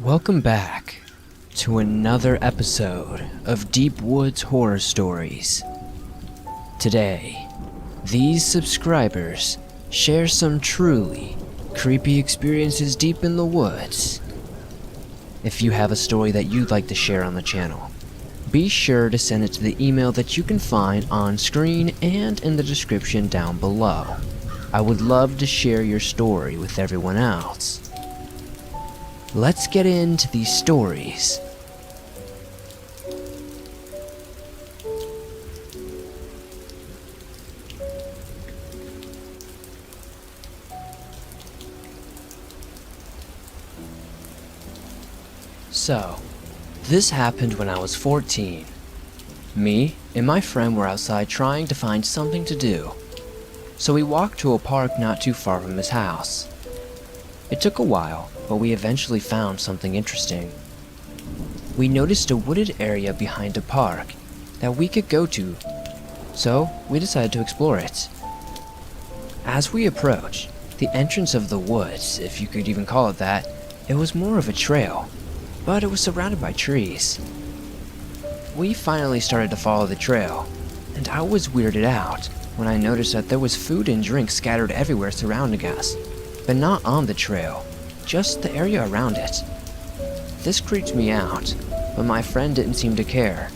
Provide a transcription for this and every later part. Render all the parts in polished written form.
Welcome back to another episode of Deep Woods Horror Stories. Today, these subscribers share some truly creepy experiences deep in the woods. If you have a story that you'd like to share on the channel, be sure to send it to the email that you can find on screen and in the description down below. I would love to share your story with everyone else. Let's get into these stories. So, this happened when I was 14. Me and my friend were outside trying to find something to do. So we walked to a park not too far from his house. It took a while, but we eventually found something interesting. We noticed a wooded area behind a park that we could go to, so we decided to explore it. As we approached the entrance of the woods, if you could even call it that, it was more of a trail, but it was surrounded by trees. We finally started to follow the trail, and I was weirded out when I noticed that there was food and drink scattered everywhere surrounding us, but not on the trail, just the area around it. This creeped me out, but my friend didn't seem to care,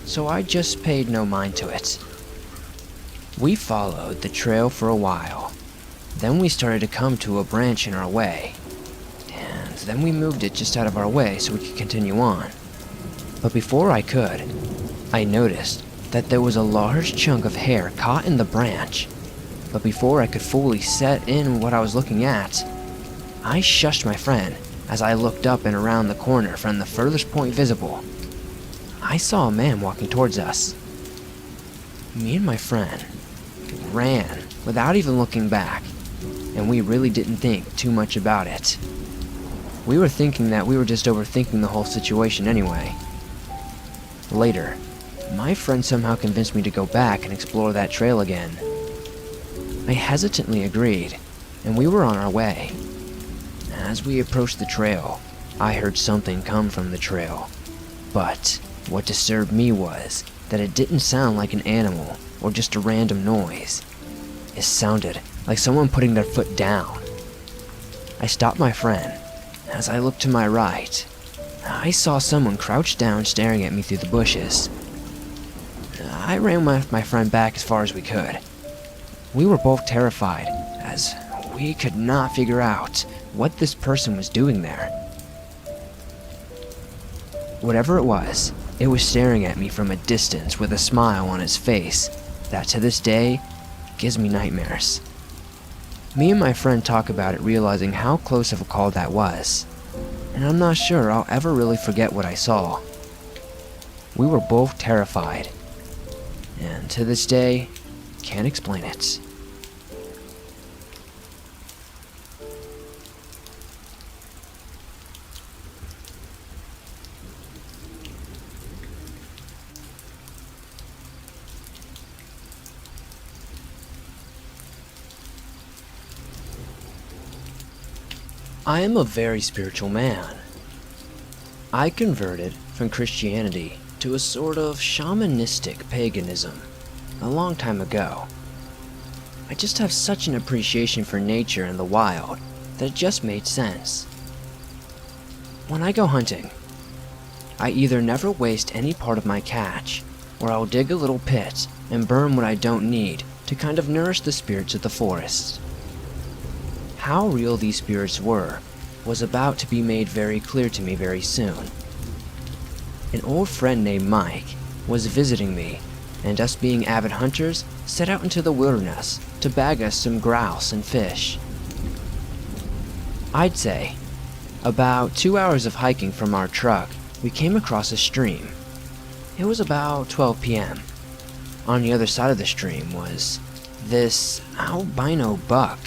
so I just paid no mind to it. We followed the trail for a while. Then we started to come to a branch in our way, and then we moved it just out of our way so we could continue on. But before I could, I noticed that there was a large chunk of hair caught in the branch. But before I could fully set in what I was looking at, I shushed my friend as I looked up and around the corner from the furthest point visible. I saw a man walking towards us. Me and my friend ran without even looking back, and we really didn't think too much about it. We were thinking that we were just overthinking the whole situation anyway. Later, my friend somehow convinced me to go back and explore that trail again. I hesitantly agreed, and we were on our way. As we approached the trail, I heard something come from the trail. But what disturbed me was that it didn't sound like an animal or just a random noise. It sounded like someone putting their foot down. I stopped my friend. As I looked to my right, I saw someone crouched down staring at me through the bushes. I ran with my friend back as far as we could. We were both terrified, as we could not figure out what this person was doing there. Whatever it was staring at me from a distance with a smile on its face that to this day gives me nightmares. Me and my friend talk about it, realizing how close of a call that was, and I'm not sure I'll ever really forget what I saw. We were both terrified, and to this day, can't explain it. I am a very spiritual man. I converted from Christianity to a sort of shamanistic paganism a long time ago. I just have such an appreciation for nature and the wild that it just made sense. When I go hunting, I either never waste any part of my catch, or I'll dig a little pit and burn what I don't need to kind of nourish the spirits of the forest. How real these spirits were was about to be made very clear to me very soon. An old friend named Mike was visiting me, and us being avid hunters set out into the wilderness to bag us some grouse and fish. I'd say about 2 hours of hiking from our truck, we came across a stream. It was about 12 p.m. On the other side of the stream was this albino buck.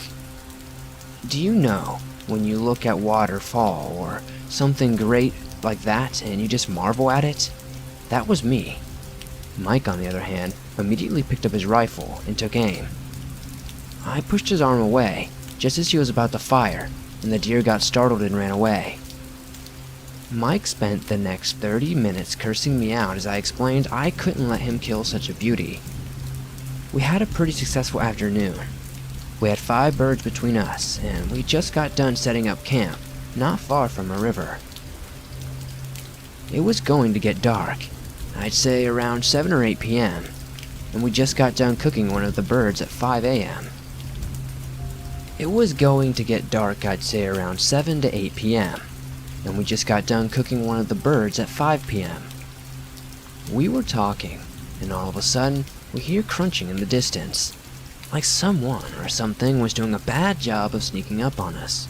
Do you know when you look at water fall or something great like that and you just marvel at it? That was me. Mike, on the other hand, immediately picked up his rifle and took aim. I pushed his arm away just as he was about to fire, and the deer got startled and ran away. Mike spent the next 30 minutes cursing me out as I explained I couldn't let him kill such a beauty. We had a pretty successful afternoon. We had 5 birds between us, and we just got done setting up camp, not far from a river. It was going to get dark, I'd say around 7 or 8 p.m., and we just got done cooking one of the birds at 5 a.m. It was going to get dark, I'd say around 7 to 8 p.m., and we just got done cooking one of the birds at 5 p.m. We were talking, and all of a sudden, we hear crunching in the distance, like someone or something was doing a bad job of sneaking up on us.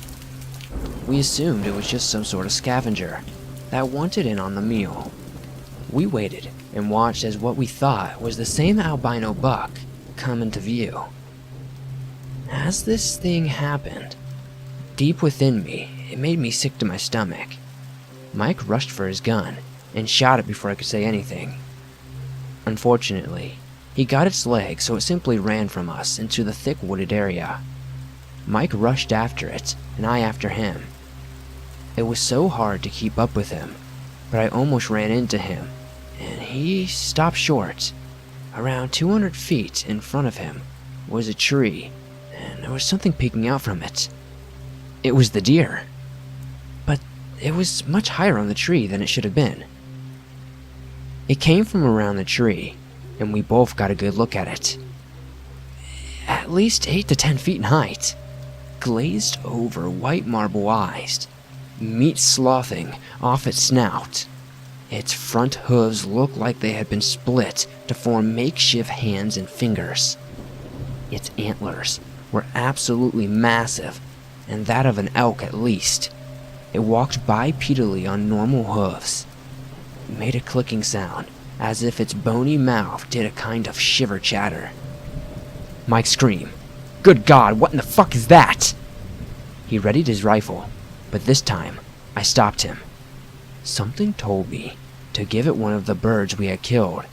We assumed it was just some sort of scavenger that wanted in on the meal. We waited and watched as what we thought was the same albino buck come into view. As this thing happened, deep within me, it made me sick to my stomach. Mike rushed for his gun and shot it before I could say anything. Unfortunately, he got its leg, so it simply ran from us into the thick wooded area. Mike rushed after it, and I after him. It was so hard to keep up with him, but I almost ran into him, and he stopped short. Around 200 feet in front of him was a tree, and there was something peeking out from it. It was the deer, but it was much higher on the tree than it should have been. It came from around the tree, and we both got a good look at it. At least 8 to 10 feet in height, glazed over white marble eyes, meat sloughing off its snout. Its front hooves looked like they had been split to form makeshift hands and fingers. Its antlers were absolutely massive, and that of an elk at least. It walked bipedally on normal hooves. It made a clicking sound, as if its bony mouth did a kind of shiver chatter. Mike screamed, "Good God, what in the fuck is that?" He readied his rifle, but this time, I stopped him. Something told me to give it one of the birds we had killed,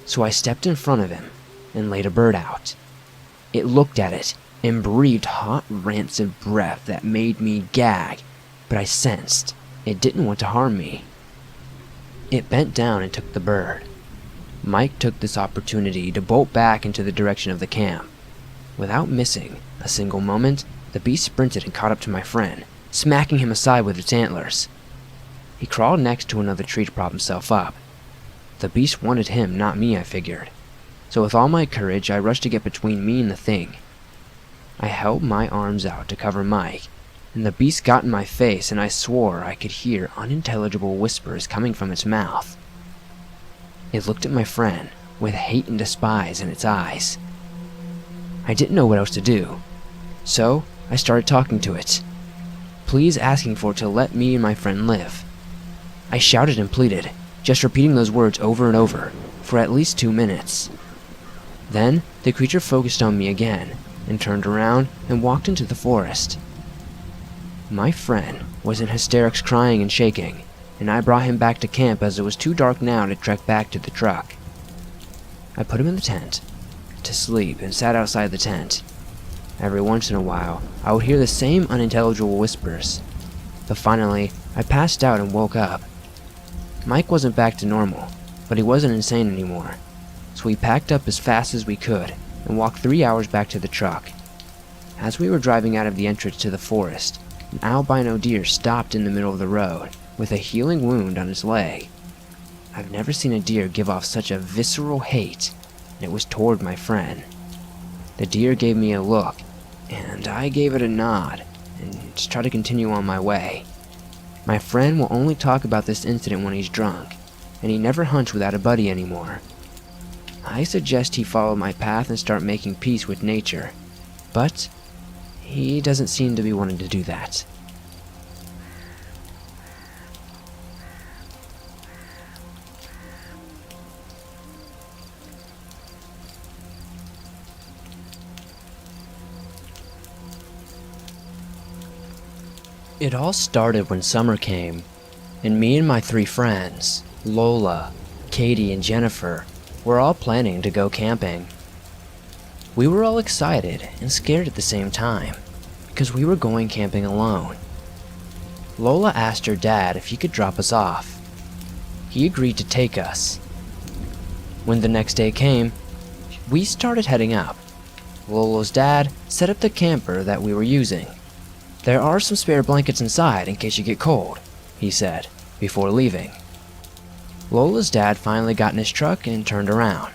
so I stepped in front of him and laid a bird out. It looked at it and breathed hot, rancid breath that made me gag, but I sensed it didn't want to harm me. It bent down and took the bird. Mike took this opportunity to bolt back into the direction of the camp. Without missing a single moment, the beast sprinted and caught up to my friend, smacking him aside with its antlers. He crawled next to another tree to prop himself up. The beast wanted him, not me, I figured. So with all my courage, I rushed to get between me and the thing. I held my arms out to cover Mike, and the beast got in my face, and I swore I could hear unintelligible whispers coming from its mouth. It looked at my friend with hate and despise in its eyes. I didn't know what else to do, so I started talking to it, please asking for it to let me and my friend live. I shouted and pleaded, just repeating those words over and over, for at least 2 minutes. Then, the creature focused on me again, and turned around and walked into the forest. My friend was in hysterics, crying and shaking, and I brought him back to camp as it was too dark now to trek back to the truck. I put him in the tent to sleep and sat outside the tent. Every once in a while, I would hear the same unintelligible whispers, but finally, I passed out and woke up. Mike wasn't back to normal, but he wasn't insane anymore, so we packed up as fast as we could and walked 3 hours back to the truck. As we were driving out of the entrance to the forest, an albino deer stopped in the middle of the road with a healing wound on its leg. I've never seen a deer give off such a visceral hate, and it was toward my friend. The deer gave me a look, and I gave it a nod and just tried to continue on my way. My friend will only talk about this incident when he's drunk, and he never hunts without a buddy anymore. I suggest he follow my path and start making peace with nature, but he doesn't seem to be wanting to do that. It all started when summer came, and me and my 3 friends, Lola, Katie, and Jennifer, were all planning to go camping. We were all excited and scared at the same time, because we were going camping alone. Lola asked her dad if he could drop us off. He agreed to take us. When the next day came, we started heading up. Lola's dad set up the camper that we were using. "There are some spare blankets inside in case you get cold," he said, before leaving. Lola's dad finally got in his truck and turned around.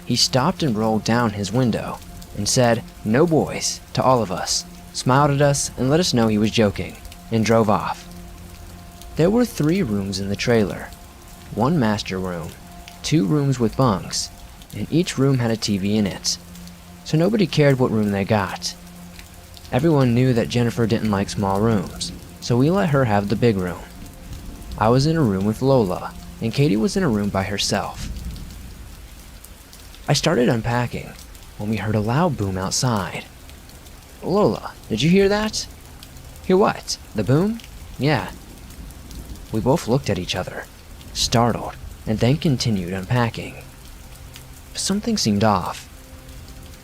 He stopped and rolled down his window and said, "No boys," to all of us, smiled at us and let us know he was joking, and drove off. There were 3 rooms in the trailer, 1 master room, 2 rooms with bunks, and each room had a TV in it, so nobody cared what room they got. Everyone knew that Jennifer didn't like small rooms, so we let her have the big room. I was in a room with Lola, and Katie was in a room by herself. I started unpacking when we heard a loud boom outside. "Lola, did you hear that?" "Hear what? The boom?" "Yeah." We both looked at each other, startled, and then continued unpacking. Something seemed off.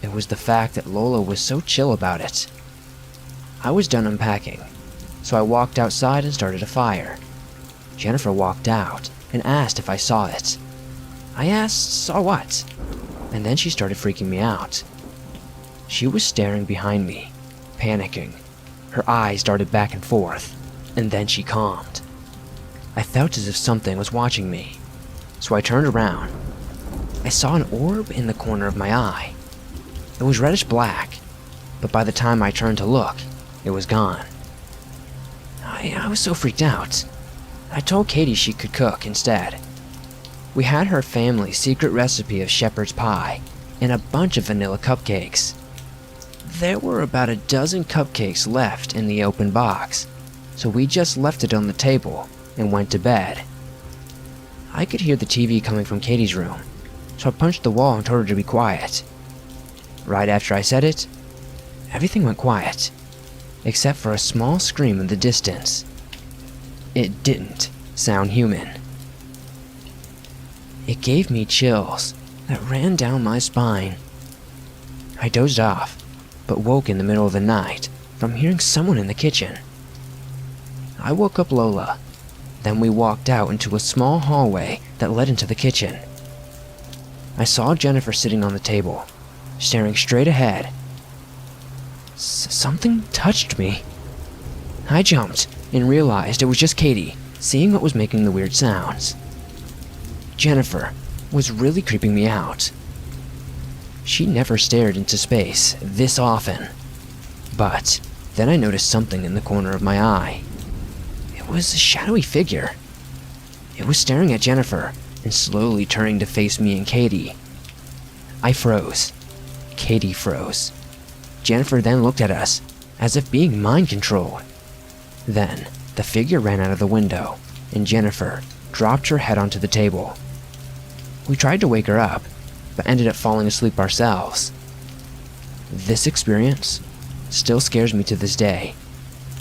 It was the fact that Lola was so chill about it. I was done unpacking, so I walked outside and started a fire. Jennifer walked out and asked if I saw it. I asked, "Saw what?" And then she started freaking me out. She was staring behind me, panicking. Her eyes darted back and forth, and then she calmed. I felt as if something was watching me, so I turned around. I saw an orb in the corner of my eye. It was reddish black, but by the time I turned to look, it was gone. I was so freaked out. I told Katie she could cook instead. We had her family's secret recipe of shepherd's pie and a bunch of vanilla cupcakes. There were about a dozen cupcakes left in the open box, so we just left it on the table and went to bed. I could hear the TV coming from Katie's room, so I punched the wall and told her to be quiet. Right after I said it, everything went quiet, except for a small scream in the distance. It didn't sound human. It gave me chills that ran down my spine. I dozed off, but woke in the middle of the night from hearing someone in the kitchen. I woke up Lola. Then we walked out into a small hallway that led into the kitchen. I saw Jennifer sitting on the table, staring straight ahead. Something touched me. I jumped and realized it was just Katie, seeing what was making the weird sounds. Jennifer was really creeping me out. She never stared into space this often. But then I noticed something in the corner of my eye. It was a shadowy figure. It was staring at Jennifer and slowly turning to face me and Katie. I froze. Katie froze. Jennifer then looked at us, as if being mind-controlled. Then, the figure ran out of the window, and Jennifer dropped her head onto the table. We tried to wake her up, but ended up falling asleep ourselves. This experience still scares me to this day,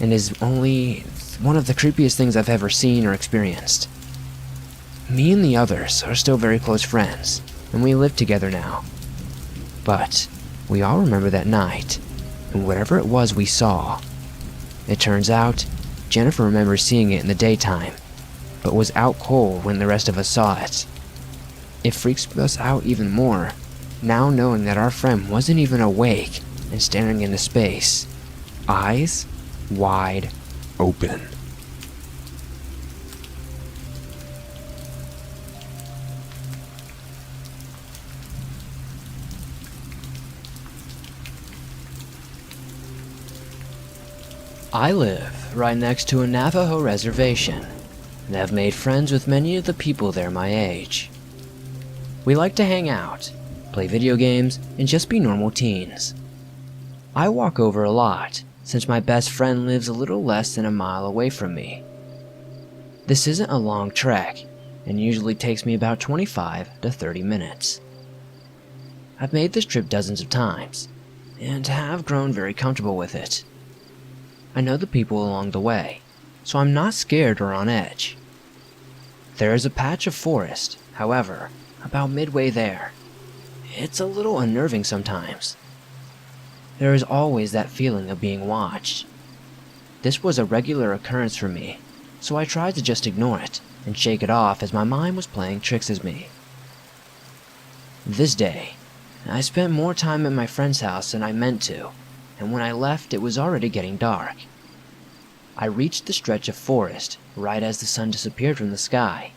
and is only one of the creepiest things I've ever seen or experienced. Me and the others are still very close friends, and we live together now. But we all remember that night, and whatever it was we saw. It turns out, Jennifer remembers seeing it in the daytime, but was out cold when the rest of us saw it. It freaks us out even more, now knowing that our friend wasn't even awake and staring into space, eyes wide open. I live right next to a Navajo reservation, and have made friends with many of the people there my age. We like to hang out, play video games, and just be normal teens. I walk over a lot, since my best friend lives a little less than a mile away from me. This isn't a long trek, and usually takes me about 25 to 30 minutes. I've made this trip dozens of times, and have grown very comfortable with it. I know the people along the way, so I'm not scared or on edge. There is a patch of forest, however, about midway there. It's a little unnerving sometimes. There is always that feeling of being watched. This was a regular occurrence for me, so I tried to just ignore it and shake it off as my mind was playing tricks on me. This day, I spent more time at my friend's house than I meant to, and when I left it was already getting dark. I reached the stretch of forest right as the sun disappeared from the sky.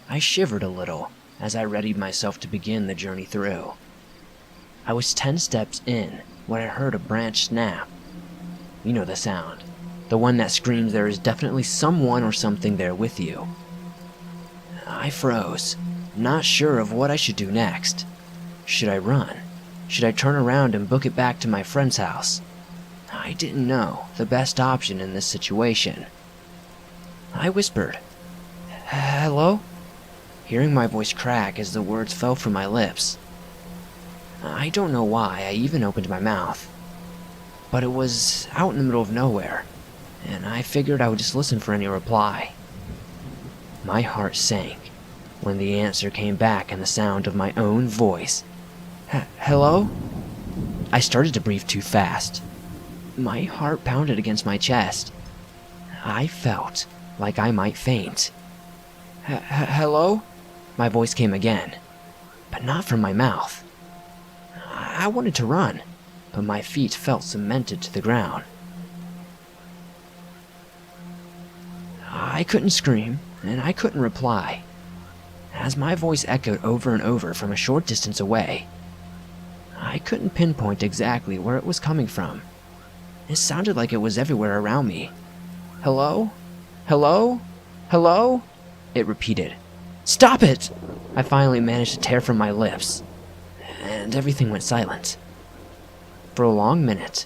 I shivered a little as I readied myself to begin the journey through. I was 10 steps in when I heard a branch snap. You know the sound, the one that screams there is definitely someone or something there with you. I froze, not sure of what I should do next. Should I run? Should I turn around and book it back to my friend's house? I didn't know the best option in this situation. I whispered, "Hello?" hearing my voice crack as the words fell from my lips. I don't know why I even opened my mouth, but it was out in the middle of nowhere, and I figured I would just listen for any reply. My heart sank when the answer came back in the sound of my own voice. "Hello?" I started to breathe too fast. My heart pounded against my chest. I felt like I might faint. "Hello?" My voice came again, but not from my mouth. I wanted to run, but my feet felt cemented to the ground. I couldn't scream, and I couldn't reply, as my voice echoed over and over from a short distance away. I couldn't pinpoint exactly where it was coming from. It sounded like it was everywhere around me. "Hello? Hello? Hello?" it repeated. "Stop it!" I finally managed to tear from my lips, and everything went silent. For a long minute,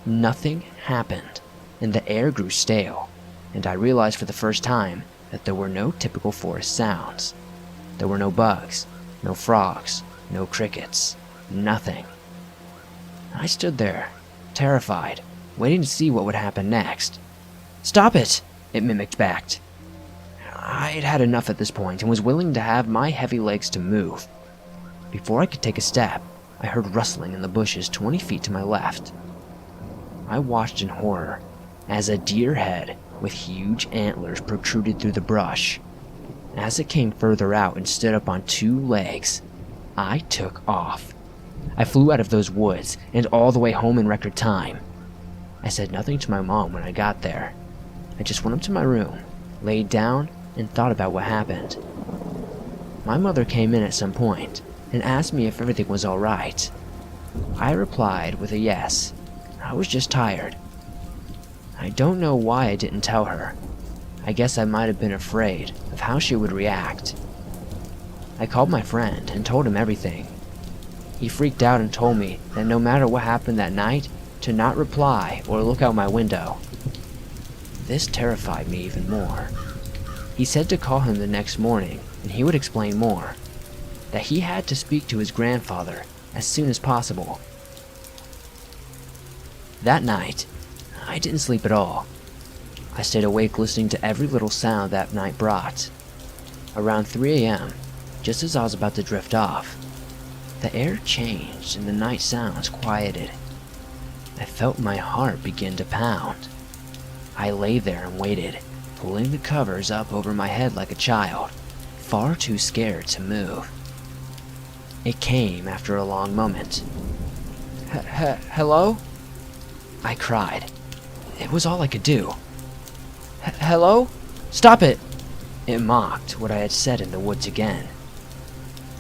nothing happened, and the air grew stale, and I realized for the first time that there were no typical forest sounds. There were no bugs, no frogs, no crickets, nothing. I stood there, terrified, waiting to see what would happen next. "Stop it!" it mimicked back. I'd had enough at this point and was willing to have my heavy legs to move. Before I could take a step, I heard rustling in the bushes 20 feet to my left. I watched in horror as a deer head with huge antlers protruded through the brush. As it came further out and stood up on 2 legs, I took off. I flew out of those woods and all the way home in record time. I said nothing to my mom when I got there. I just went up to my room, laid down, and thought about what happened. My mother came in at some point and asked me if everything was all right. I replied with a yes. I was just tired. I don't know why I didn't tell her. I guess I might have been afraid of how she would react. I called my friend and told him everything. He freaked out and told me that no matter what happened that night, to not reply or look out my window. This terrified me even more. He said to call him the next morning and he would explain more, that he had to speak to his grandfather as soon as possible. That night, I didn't sleep at all. I stayed awake listening to every little sound that night brought. Around 3 a.m., just as I was about to drift off, the air changed and the night sounds quieted. I felt my heart begin to pound. I lay there and waited, pulling the covers up over my head like a child, far too scared to move. It came after a long moment. "Hello?" I cried. It was all I could do. "Hello? Stop it!" It mocked what I had said in the woods again.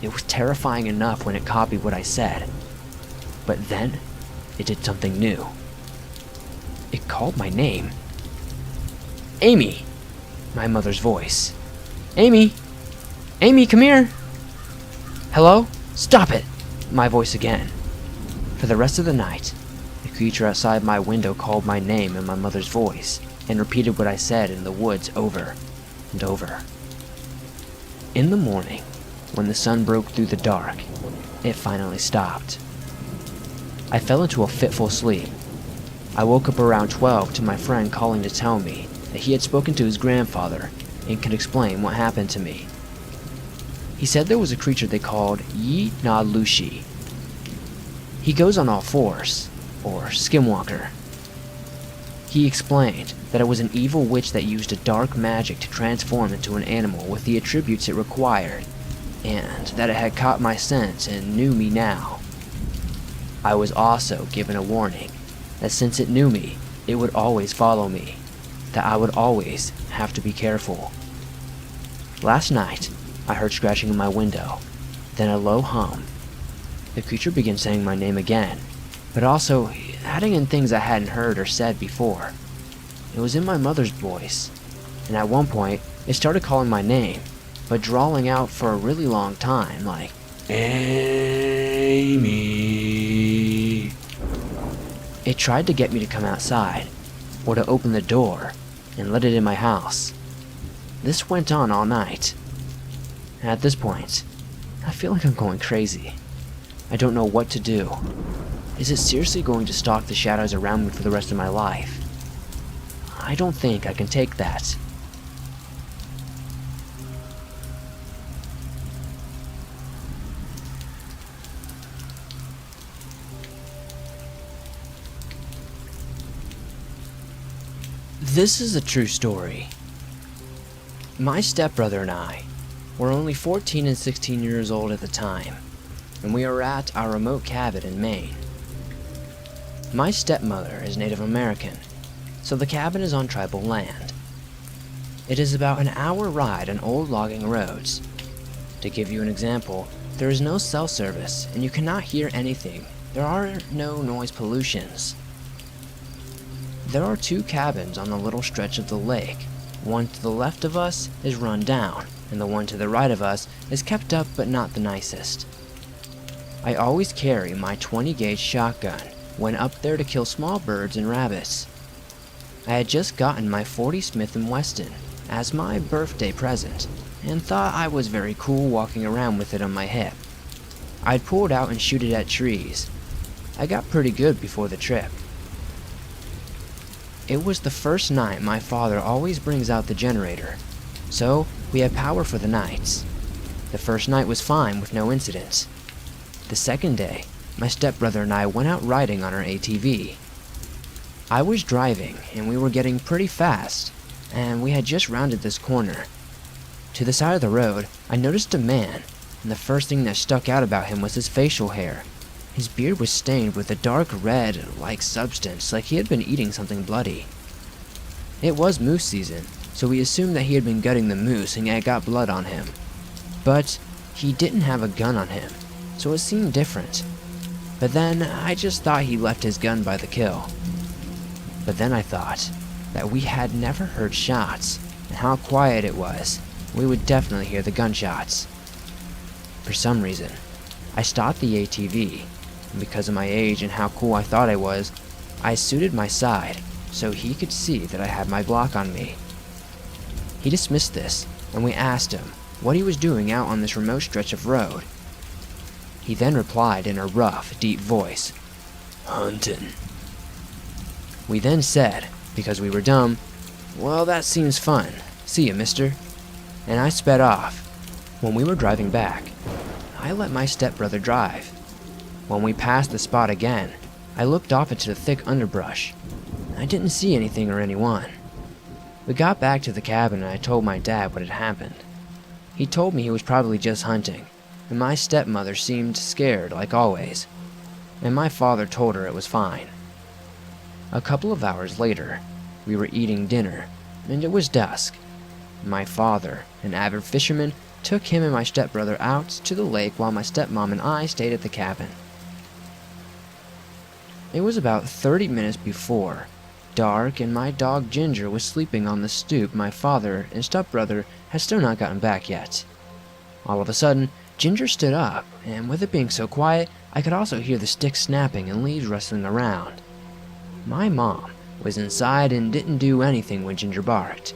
It was terrifying enough when it copied what I said, but then it did something new. It called my name. "Amy!" My mother's voice. "Amy! Amy, come here!" "Hello? Stop it!" My voice again. For the rest of the night, the creature outside my window called my name in my mother's voice and repeated what I said in the woods over and over. In the morning, when the sun broke through the dark, it finally stopped. I fell into a fitful sleep. I woke up around 12 to my friend calling to tell me that he had spoken to his grandfather and could explain what happened to me. He said there was a creature they called Yi-Na-Lushi. He goes on all fours, or skinwalker. He explained that it was an evil witch that used a dark magic to transform into an animal with the attributes it required, and that it had caught my scent and knew me now. I was also given a warning that since it knew me, it would always follow me, that I would always have to be careful. Last night, I heard scratching in my window, then a low hum. The creature began saying my name again, but also adding in things I hadn't heard or said before. It was in my mother's voice, and at one point, it started calling my name, but drawling out for a really long time, like, Amy. It tried to get me to come outside, or to open the door, and let it in my house. This went on all night. At this point, I feel like I'm going crazy. I don't know what to do. Is it seriously going to stalk the shadows around me for the rest of my life? I don't think I can take that. This is a true story. My stepbrother and I were only 14 and 16 years old at the time, and we were at our remote cabin in Maine. My stepmother is Native American, so the cabin is on tribal land. It is about an hour ride on old logging roads. To give you an example, there is no cell service and you cannot hear anything. There are no noise pollutions. There are 2 cabins on the little stretch of the lake. One to the left of us is run down, and the one to the right of us is kept up but not the nicest. I always carry my 20-gauge shotgun when up there to kill small birds and rabbits. I had just gotten my .40 Smith & Wesson as my birthday present, and thought I was very cool walking around with it on my hip. I'd pull it out and shoot it at trees. I got pretty good before the trip. It was the first night my father always brings out the generator, so we had power for the nights. The first night was fine with no incidents. The second day, my stepbrother and I went out riding on our ATV. I was driving and we were getting pretty fast, and we had just rounded this corner. To the side of the road, I noticed a man, and the first thing that stuck out about him was his facial hair. His beard was stained with a dark red-like substance, like he had been eating something bloody. It was moose season, so we assumed that he had been gutting the moose and had got blood on him. But he didn't have a gun on him, so it seemed different. But then I just thought he left his gun by the kill. But then I thought that we had never heard shots, and how quiet it was. We would definitely hear the gunshots. For some reason, I stopped the ATV, and because of my age and how cool I thought I was, I suited my side so he could see that I had my Glock on me. He dismissed this, and we asked him what he was doing out on this remote stretch of road. He then replied in a rough, deep voice, "Huntin'." We then said, because we were dumb, "Well, that seems fun. See ya, mister." And I sped off. When we were driving back, I let my stepbrother drive. When we passed the spot again, I looked off into the thick underbrush. I didn't see anything or anyone. We got back to the cabin and I told my dad what had happened. He told me he was probably just hunting, and my stepmother seemed scared like always, and my father told her it was fine. A couple of hours later, we were eating dinner, and it was dusk. My father, an avid fisherman, took him and my stepbrother out to the lake while my stepmom and I stayed at the cabin. It was about 30 minutes before dark, and my dog Ginger was sleeping on the stoop. My father and stepbrother had still not gotten back yet. All of a sudden, Ginger stood up, and with it being so quiet, I could also hear the sticks snapping and leaves rustling around. My mom was inside and didn't do anything when Ginger barked.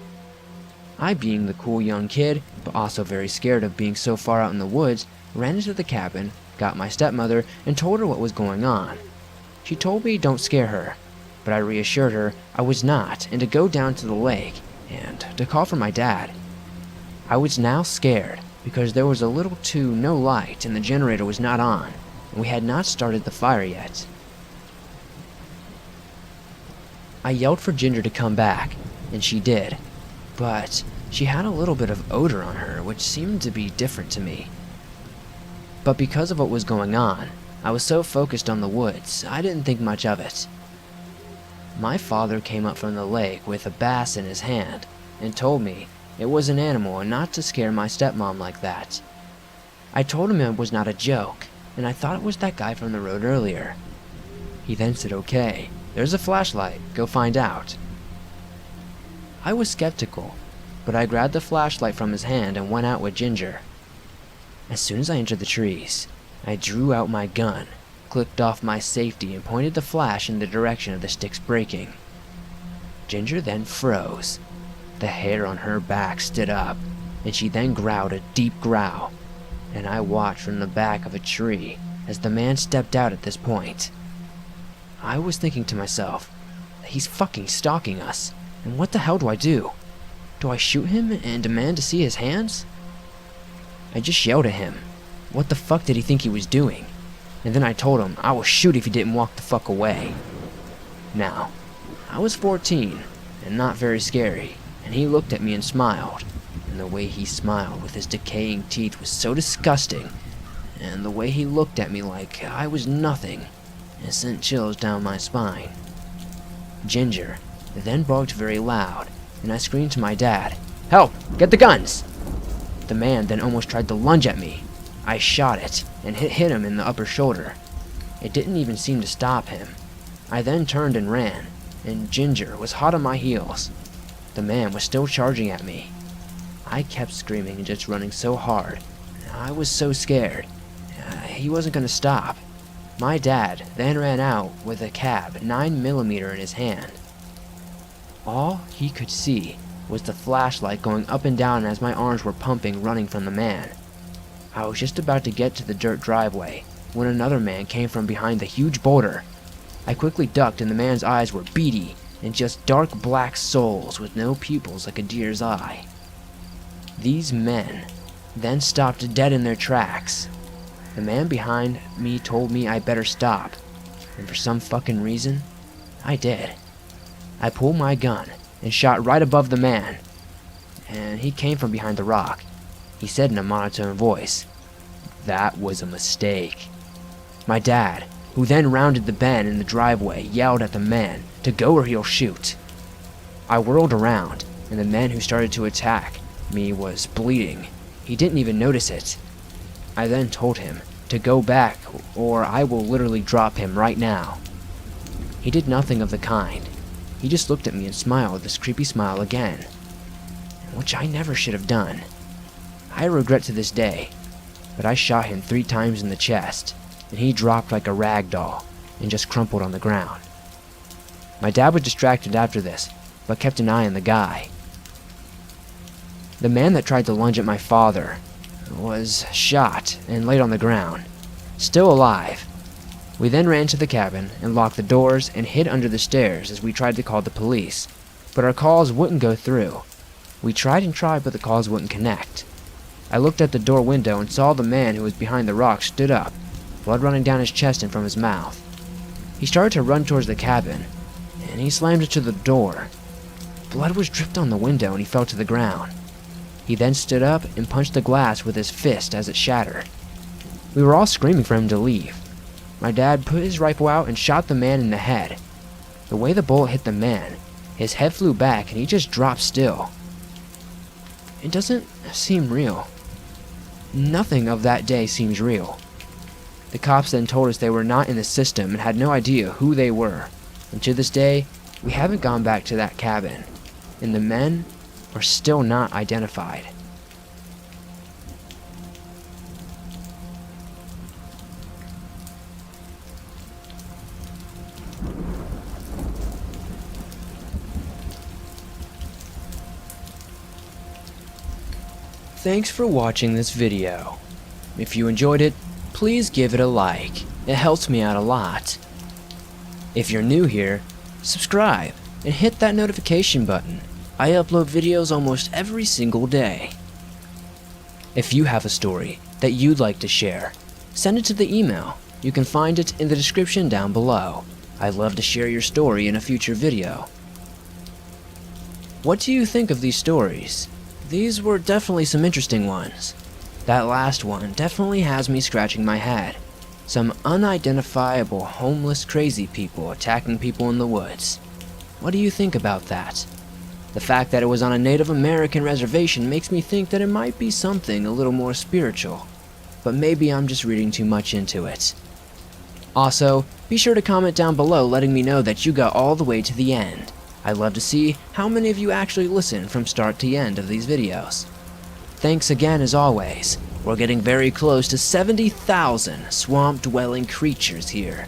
I, being the cool young kid, but also very scared of being so far out in the woods, ran into the cabin, got my stepmother, and told her what was going on. She told me don't scare her, but I reassured her I was not, and to go down to the lake, and to call for my dad. I was now scared, because there was a little to no light and the generator was not on, and we had not started the fire yet. I yelled for Ginger to come back, and she did, but she had a little bit of odor on her, which seemed to be different to me. But because of what was going on, I was so focused on the woods, I didn't think much of it. My father came up from the lake with a bass in his hand and told me it was an animal and not to scare my stepmom like that. I told him it was not a joke, and I thought it was that guy from the road earlier. He then said, "Okay, there's a flashlight, go find out." I was skeptical, but I grabbed the flashlight from his hand and went out with Ginger. As soon as I entered the trees, I drew out my gun, clicked off my safety, and pointed the flash in the direction of the sticks breaking. Ginger then froze. The hair on her back stood up, and she then growled a deep growl, and I watched from the back of a tree as the man stepped out at this point. I was thinking to myself, he's fucking stalking us, and what the hell do I do? Do I shoot him and demand to see his hands? I just yelled at him. What the fuck did he think he was doing? And then I told him I will shoot if he didn't walk the fuck away. Now, I was 14 and not very scary, and he looked at me and smiled. And the way he smiled with his decaying teeth was so disgusting, and the way he looked at me like I was nothing, it sent chills down my spine. Ginger then barked very loud, and I screamed to my dad, "Help! Get the guns!" The man then almost tried to lunge at me. I shot it, and hit him in the upper shoulder. It didn't even seem to stop him. I then turned and ran, and Ginger was hot on my heels. The man was still charging at me. I kept screaming and just running so hard. I was so scared. He wasn't going to stop. My dad then ran out with a cab 9mm in his hand. All he could see was the flashlight going up and down as my arms were pumping, running from the man. I was just about to get to the dirt driveway when another man came from behind the huge boulder. I quickly ducked, and the man's eyes were beady and just dark black souls with no pupils like a deer's eye. These men then stopped dead in their tracks. The man behind me told me I better stop, and for some fucking reason, I did. I pulled my gun and shot right above the man, and he came from behind the rock. He said in a monotone voice, "That was a mistake." My dad, who then rounded the bend in the driveway, yelled at the man to go or he'll shoot. I whirled around, and the man who started to attack me was bleeding. He didn't even notice it. I then told him to go back or I will literally drop him right now. He did nothing of the kind. He just looked at me and smiled this creepy smile again, which I never should have done. I regret to this day, but I shot him 3 times in the chest, and he dropped like a rag doll and just crumpled on the ground. My dad was distracted after this, but kept an eye on the guy. The man that tried to lunge at my father was shot and laid on the ground, still alive. We then ran to the cabin and locked the doors and hid under the stairs as we tried to call the police, but our calls wouldn't go through. We tried and tried, but the calls wouldn't connect. I looked at the door window and saw the man who was behind the rock stood up, blood running down his chest and from his mouth. He started to run towards the cabin, and he slammed into the door. Blood was dripped on the window and he fell to the ground. He then stood up and punched the glass with his fist as it shattered. We were all screaming for him to leave. My dad put his rifle out and shot the man in the head. The way the bullet hit the man, his head flew back and he just dropped still. It doesn't seem real. Nothing of that day seems real. The cops then told us they were not in the system and had no idea who they were. And to this day, we haven't gone back to that cabin, and the men are still not identified. Thanks for watching this video. If you enjoyed it, please give it a like. It helps me out a lot. If you're new here, subscribe and hit that notification button. I upload videos almost every single day. If you have a story that you'd like to share, send it to the email. You can find it in the description down below. I'd love to share your story in a future video. What do you think of these stories? These were definitely some interesting ones. That last one definitely has me scratching my head. Some unidentifiable homeless crazy people attacking people in the woods. What do you think about that? The fact that it was on a Native American reservation makes me think that it might be something a little more spiritual, but maybe I'm just reading too much into it. Also, be sure to comment down below letting me know that you got all the way to the end. I'd love to see how many of you actually listen from start to end of these videos. Thanks again as always. We're getting very close to 70,000 swamp-dwelling creatures here.